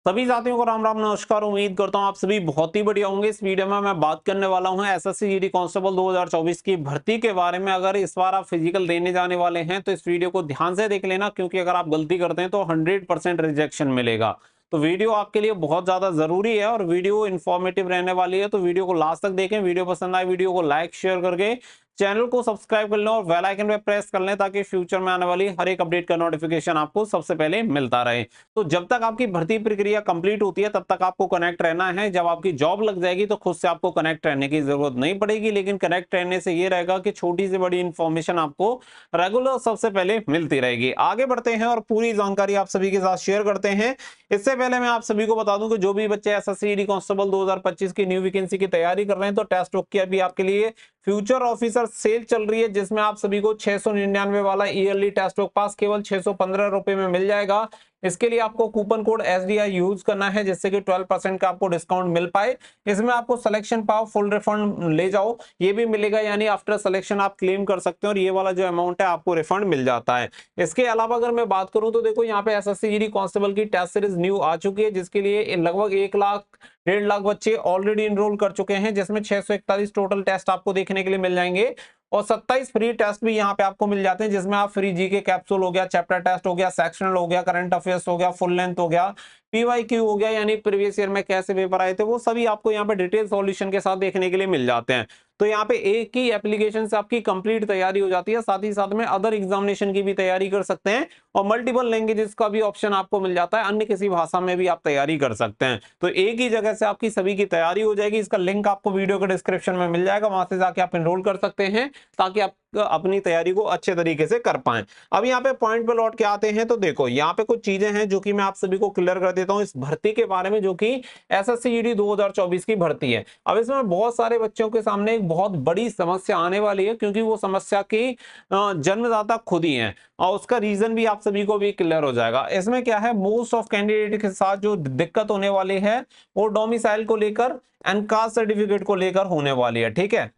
सभी साथियों को राम राम नमस्कार। उम्मीद करता हूं आप सभी बहुत ही बढ़िया होंगे। इस वीडियो में मैं बात करने वाला हूं एसएससी जीडी कांस्टेबल 2024 की भर्ती के बारे में। अगर इस बार आप फिजिकल देने जाने वाले हैं तो इस वीडियो को ध्यान से देख लेना, क्योंकि अगर आप गलती करते हैं तो 100% रिजेक्शन मिलेगा। तो वीडियो आपके लिए बहुत ज्यादा जरूरी है और वीडियो इन्फॉर्मेटिव रहने वाली है, तो वीडियो को लास्ट तक देखें। वीडियो पसंद आए वीडियो को लाइक शेयर करके चैनल को सब्सक्राइब कर लें और बेल आइकन पे प्रेस कर लें, ताकि फ्यूचर में आने वाली हर एक अपडेट का नोटिफिकेशन आपको सबसे पहले मिलता रहे। तो जब तक आपकी भर्ती प्रक्रिया कंप्लीट होती है तब तक आपको कनेक्ट रहना है। जब आपकी जॉब लग जाएगी तो खुद से आपको कनेक्ट रहने की जरूरत नहीं पड़ेगी, लेकिन कनेक्ट रहने से ये रहेगा कि छोटी से बड़ी इंफॉर्मेशन आपको रेगुलर सबसे पहले मिलती रहेगी। आगे बढ़ते हैं और पूरी जानकारी आप सभी के साथ शेयर करते हैं। इससे पहले मैं आप सभी को बता दूं कि जो भी बच्चे एसएससी कांस्टेबल 2025 की न्यू वैकेंसी की तैयारी कर रहे हैं, तो टेस्ट बुक की अभी आपके लिए फ्यूचर ऑफिसर सेल चल रही है, जिसमें आप सभी को 699 वाला ईयरली टेस्ट बुक पास केवल 615 रुपए में मिल जाएगा। इसके लिए आपको कूपन कोड एसडीआई यूज करना है, जिससे कि 12% का आपको डिस्काउंट मिल पाए। इसमें आपको सिलेक्शन पाओ फुल रिफंड ले जाओ ये भी मिलेगा, यानी आफ्टर सिलेक्शन आप क्लेम कर सकते हैं और ये वाला जो अमाउंट है आपको रिफंड मिल जाता है। इसके अलावा अगर मैं बात करूं तो देखो, यहाँ पे एसएससी जीडी कांस्टेबल की टेस्ट सीरीज न्यू आ चुकी है, जिसके लिए लगभग 1 लाख 1.5 लाख बच्चे ऑलरेडी इनरोल कर चुके हैं, जिसमें 641 टोटल टेस्ट आपको देखने के लिए मिल जाएंगे और 27 फ्री टेस्ट भी यहाँ पे आपको मिल जाते हैं, जिसमें आप फ्री जीके कैप्सूल हो गया, चैप्टर टेस्ट हो गया, सेक्शनल हो गया, करंट अफेयर्स हो गया, फुल लेंथ हो गया, पीवाईक्यू हो गया, यानी प्रीवियस ईयर में कैसे पेपर आए थे, वो सभी आपको यहाँ पे डिटेल सॉल्यूशन के साथ देखने के लिए मिल जाते हैं। तो यहाँ पे एक ही एप्लीकेशन से आपकी कंप्लीट तैयारी हो जाती है, साथ ही साथ में अदर एग्जामिनेशन की भी तैयारी कर सकते हैं और मल्टीपल लैंग्वेजेस का भी ऑप्शन आपको मिल जाता है, अन्य किसी भाषा में भी आप तैयारी कर सकते हैं। तो एक ही जगह से आपकी सभी की तैयारी हो जाएगी। इसका लिंक आपको वीडियो के डिस्क्रिप्शन में मिल जाएगा, वहां से जाके आप एनरोल कर सकते हैं, ताकि आप अपनी तैयारी को अच्छे तरीके से कर पाएं। अब यहाँ पे पॉइंट पे लौट के आते हैं, तो देखो यहाँ पे कुछ चीजें हैं जो कि मैं आप सभी को क्लियर कर देता हूँ इस भर्ती के बारे में, जो कि एसएससी जीडी 2024 की भर्ती है। अब इसमें बहुत सारे बच्चों के सामने एक बहुत बड़ी समस्या आने वाली है, क्योंकि वो समस्या की जन्मदाता खुद ही है और उसका रीजन भी आप सभी को भी क्लियर हो जाएगा। इसमें क्या है, मोस्ट ऑफ कैंडिडेट के साथ जो दिक्कत होने वाली है वो डोमिसाइल को लेकर एंड कास्ट सर्टिफिकेट को लेकर होने वाली है। ठीक है,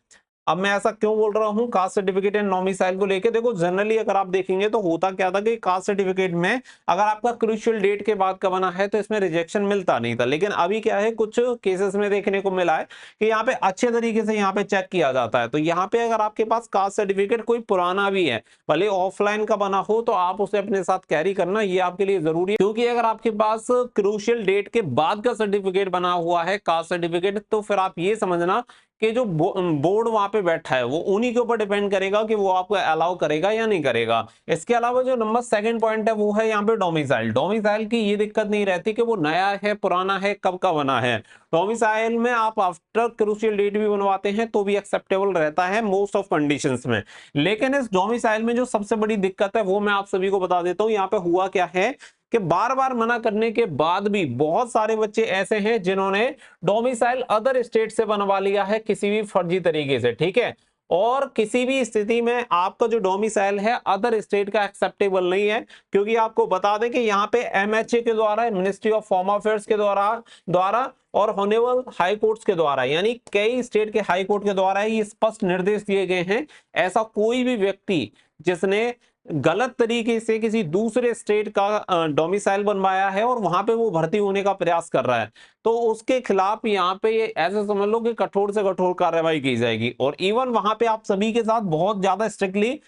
अब मैं ऐसा क्यों बोल रहा हूं कास्ट सर्टिफिकेट एंड डोमिसाइल को लेके? देखो जनरली अगर आप देखेंगे तो होता क्या था कि कास्ट सर्टिफिकेट में अगर आपका क्रूशियल डेट के बाद का बना है तो इसमें रिजेक्शन मिलता नहीं था, लेकिन अभी क्या है, कुछ केसेस में देखने को मिला है कि यहाँ पे अच्छे तरीके से यहाँ पे चेक किया जाता है। तो यहाँ पे अगर आपके पास कास्ट सर्टिफिकेट कोई पुराना भी है, भले ऑफलाइन का बना हो, तो आप उसे अपने साथ कैरी करना ये आपके लिए जरूरी है, क्योंकि अगर आपके पास क्रूशियल डेट के बाद का सर्टिफिकेट बना हुआ है कास्ट सर्टिफिकेट, तो फिर आप ये समझना कि जो बोर्ड वहां पे बैठा है वो उन्हीं के ऊपर डिपेंड करेगा कि वो आपको अलाउ करेगा या नहीं करेगा। इसके अलावा जो नंबर सेकंड पॉइंट है वो है यहाँ पे डोमिसाइल। डोमिसाइल की ये दिक्कत नहीं रहती कि वो नया है पुराना है कब का बना है। डोमिसाइल में आप आफ्टर क्रूशियल डेट भी बनवाते हैं तो भी एक्सेप्टेबल रहता है मोस्ट ऑफ कंडीशंस में। लेकिन इस डोमिसाइल में जो सबसे बड़ी दिक्कत है वो मैं आप सभी को बता देता हूँ। यहाँ पे हुआ क्या है कि बार बार मना करने के बाद भी बहुत सारे बच्चे ऐसे हैं जिन्होंने डोमिसाइल अदर स्टेट से बनवा लिया है किसी भी फर्जी तरीके से। ठीक है, और किसी भी स्थिति में आपका जो डोमिसाइल है अदर स्टेट का एक्सेप्टेबल नहीं है, क्योंकि आपको बता दें कि यहाँ पे एमएचए के द्वारा, मिनिस्ट्री ऑफ होम अफेयर्स के द्वारा और होनेबल हाई कोर्ट्स के द्वारा, यानी कई स्टेट के हाई कोर्ट के द्वारा ये स्पष्ट निर्देश दिए गए हैं, ऐसा कोई भी व्यक्ति जिसने गलत तरीके से किसी दूसरे स्टेट का डोमिसाइल बनवाया है और वहां पे वो भर्ती होने का प्रयास कर रहा है, तो उसके खिलाफ यहाँ पे ये ऐसे समझ लो कि कठोर से कठोर कार्रवाई की जाएगी। और इवन वहां पे आप सभी के साथ बहुत ज्यादा स्ट्रिक्टली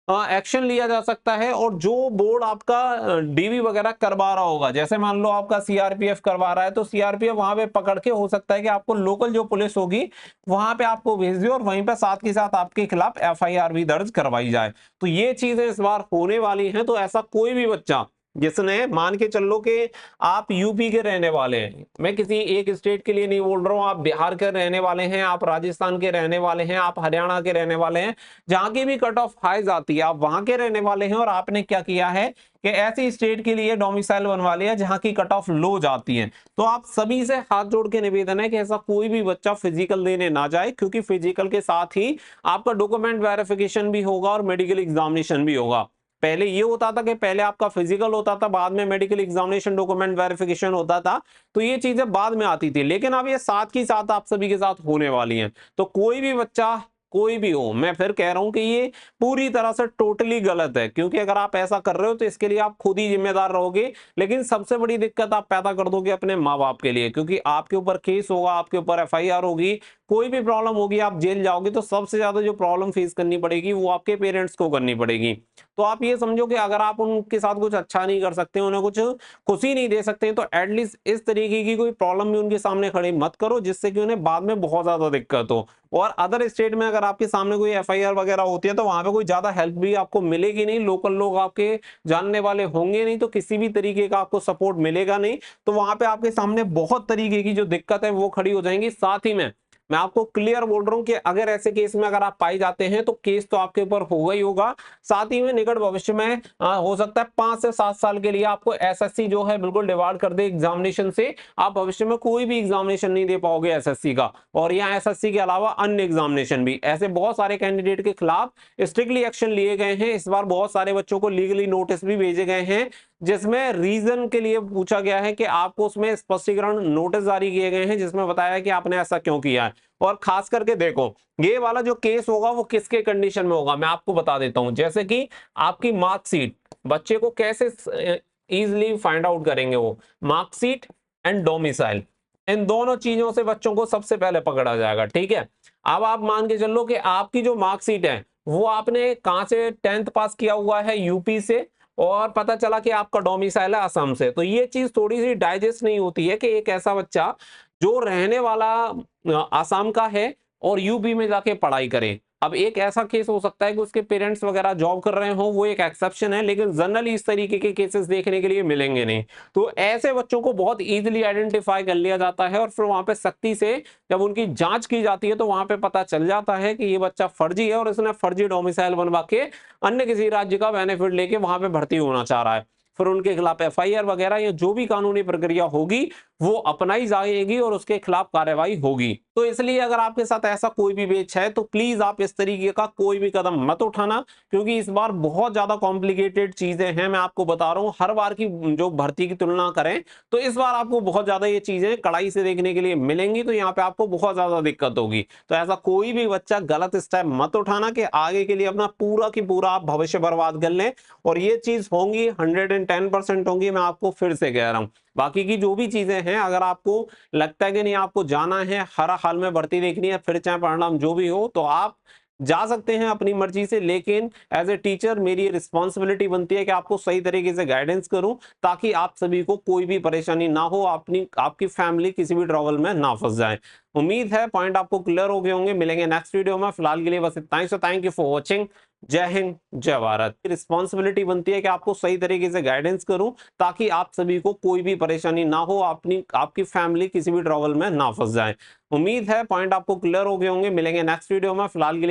एक्शन लिया जा सकता है। और जो बोर्ड आपका डीवी वगैरह करवा रहा होगा, जैसे मान लो आपका सीआरपीएफ करवा रहा है, तो सीआरपीएफ वहां पे पकड़ के हो सकता है कि आपको लोकल जो पुलिस होगी वहां पे आपको भेज दे और वहीं पे साथ के साथ आपके खिलाफ एफआईआर भी दर्ज करवाई जाए। तो ये चीजें इस बार होने वाली हैं। तो ऐसा कोई भी बच्चा जिसने, मान के चल लो कि आप यूपी के रहने वाले हैं, मैं किसी एक स्टेट के लिए नहीं बोल रहा हूं, आप बिहार के रहने वाले हैं, आप राजस्थान के रहने वाले हैं, आप हरियाणा के रहने वाले हैं, जहां की भी कट ऑफ हाई जाती है, आप वहां के रहने वाले हैं और आपने क्या किया है कि ऐसी स्टेट के लिए डोमिसाइल बनवा लिया जहां की कट ऑफ लो जाती है, तो आप सभी से हाथ जोड़ के निवेदन है कि ऐसा कोई भी बच्चा फिजिकल देने ना जाए, क्योंकि फिजिकल के साथ ही आपका डॉक्यूमेंट वेरिफिकेशन भी होगा और मेडिकल एग्जामिनेशन भी होगा। पहले ये होता था कि पहले आपका फिजिकल होता था, बाद में मेडिकल एग्जामिनेशन डॉक्यूमेंट वेरिफिकेशन होता था, तो ये चीजें बाद में आती थी, लेकिन अब ये साथ ही साथ आप सभी के साथ होने वाली हैं। तो कोई भी बच्चा कोई भी हो, मैं फिर कह रहा हूं कि ये पूरी तरह से टोटली गलत है, क्योंकि अगर आप ऐसा कर रहे हो तो इसके लिए आप खुद ही जिम्मेदार रहोगे, लेकिन सबसे बड़ी दिक्कत आप पैदा कर दोगे अपने माँ बाप के लिए, क्योंकि आपके ऊपर केस होगा, आपके ऊपर एफआईआर होगी, कोई भी प्रॉब्लम होगी, आप जेल जाओगे, तो सबसे ज्यादा जो प्रॉब्लम फेस करनी पड़ेगी वो आपके पेरेंट्स को करनी पड़ेगी। तो आप ये समझो कि अगर आप उनके साथ कुछ अच्छा नहीं कर सकते, उन्हें कुछ खुशी नहीं दे सकते, तो एटलीस्ट इस तरीके की कोई प्रॉब्लम भी उनके सामने खड़ी मत करो, जिससे कि उन्हें बाद में बहुत ज्यादा दिक्कत हो। और अदर स्टेट में अगर आपके सामने कोई एफआईआर वगैरह होती है, तो वहां पे कोई ज्यादा हेल्प भी आपको मिलेगी नहीं, लोकल लोग आपके जानने वाले होंगे नहीं, तो किसी भी तरीके का आपको सपोर्ट मिलेगा नहीं। तो वहां पे आपके सामने बहुत तरीके की जो दिक्कत है वो खड़ी हो जाएंगी। साथ ही में मैं आपको क्लियर बोल रहा हूं कि अगर ऐसे केस में अगर आप पाए जाते हैं, तो केस तो आपके ऊपर होगा ही होगा। साथ ही में निकट भविष्य में हो सकता है 5 से 7 साल के लिए आपको एसएससी जो है बिल्कुल डिवार्ड कर दे एग्जामिनेशन से, आप भविष्य में कोई भी एग्जामिनेशन नहीं दे पाओगे एसएससी का। और यहाँ एसएससी के अलावा अन्य एग्जामिनेशन भी, ऐसे बहुत सारे कैंडिडेट के खिलाफ स्ट्रिक्टली एक्शन लिए गए हैं। इस बार बहुत सारे बच्चों को लीगली नोटिस भी भेजे गए हैं, जिसमें रीजन के लिए पूछा गया है कि आपको उसमें स्पष्टीकरण नोटिस जारी किए गए हैं, जिसमें बताया है कि आपने ऐसा क्यों किया है। और खास करके देखो, ये वाला जो केस होगा वो किसके कंडीशन में होगा, मैं आपको बता देता हूं। जैसे कि आपकी मार्कशीट, बच्चे को कैसे इजीली फाइंड आउट करेंगे, वो मार्कशीट एंड डोमिसाइल, इन दोनों चीजों से बच्चों को सबसे पहले पकड़ा जाएगा। ठीक है, अब आप मान के चलो कि आपकी जो मार्कशीट है वो आपने कहां से 10th पास किया हुआ है, यूपी से, और पता चला कि आपका डोमिसाइल है असम से। तो ये चीज थोड़ी सी डाइजेस्ट नहीं होती है कि एक ऐसा बच्चा जो रहने वाला आसाम का है और यूपी में जाके पढ़ाई करे। अब एक ऐसा केस हो सकता है कि उसके पेरेंट्स वगैरह जॉब कर रहे हो, वो एक एक्सेप्शन है, लेकिन जनरली इस तरीके के केसेस देखने के लिए मिलेंगे नहीं। तो ऐसे बच्चों को बहुत इजीली आइडेंटिफाई कर लिया जाता है, और फिर वहां पे सख्ती से जब उनकी जांच की जाती है, तो वहां पे पता चल जाता है कि ये बच्चा फर्जी है और इसने फर्जी डोमिसाइल बनवा के अन्य किसी राज्य का बेनिफिट लेके वहां पे भर्ती होना चाह रहा है। फिर उनके खिलाफ एफआईआर वगैरह या जो भी कानूनी प्रक्रिया होगी वो अपनाई जाएगी और उसके खिलाफ कार्रवाई होगी। तो इसलिए अगर आपके साथ ऐसा कोई भी बेच है, तो प्लीज आप इस तरीके का कोई भी कदम मत उठाना, क्योंकि इस बार बहुत ज्यादा कॉम्प्लिकेटेड चीजें हैं। मैं आपको बता रहा हूं, हर बार की जो भर्ती की तुलना करें तो इस बार आपको बहुत ज्यादा ये चीजें कड़ाई से देखने के लिए मिलेंगी, तो यहाँ पे आपको बहुत ज्यादा दिक्कत होगी। तो ऐसा कोई भी बच्चा गलत स्टेप मत उठाना कि आगे के लिए अपना पूरा की पूरा आप भविष्य बर्बाद कर लें। और ये चीज होंगी 110% होंगी, मैं आपको फिर से कह रहा हूं। बाकी की जो भी चीजें हैं, अगर आपको लगता है कि नहीं आपको जाना है, हर हाल में भर्ती देखनी है, फिर चाहे परिणाम जो भी हो, तो आप जा सकते हैं अपनी मर्जी से। लेकिन एज ए टीचर मेरी रिस्पॉन्सिबिलिटी बनती है कि आपको सही तरीके से गाइडेंस करूं, ताकि आप सभी को कोई भी परेशानी ना हो, आपकी फैमिली किसी भी ट्रबल में ना फंस जाए। उम्मीद है पॉइंट आपको क्लियर हो गए होंगे। मिलेंगे नेक्स्ट वीडियो में, फिलहाल के लिए बस इतना ही। So thank you for watching. जय हिंद, जय भारत। रिस्पॉन्सिबिलिटी बनती है कि आपको सही तरीके से गाइडेंस करूं, ताकि आप सभी को कोई भी परेशानी ना हो, आपकी फैमिली किसी भी ट्रबल में ना फंस जाए। उम्मीद है पॉइंट आपको क्लियर हो गए होंगे। मिलेंगे नेक्स्ट वीडियो में, फिलहाल के लिए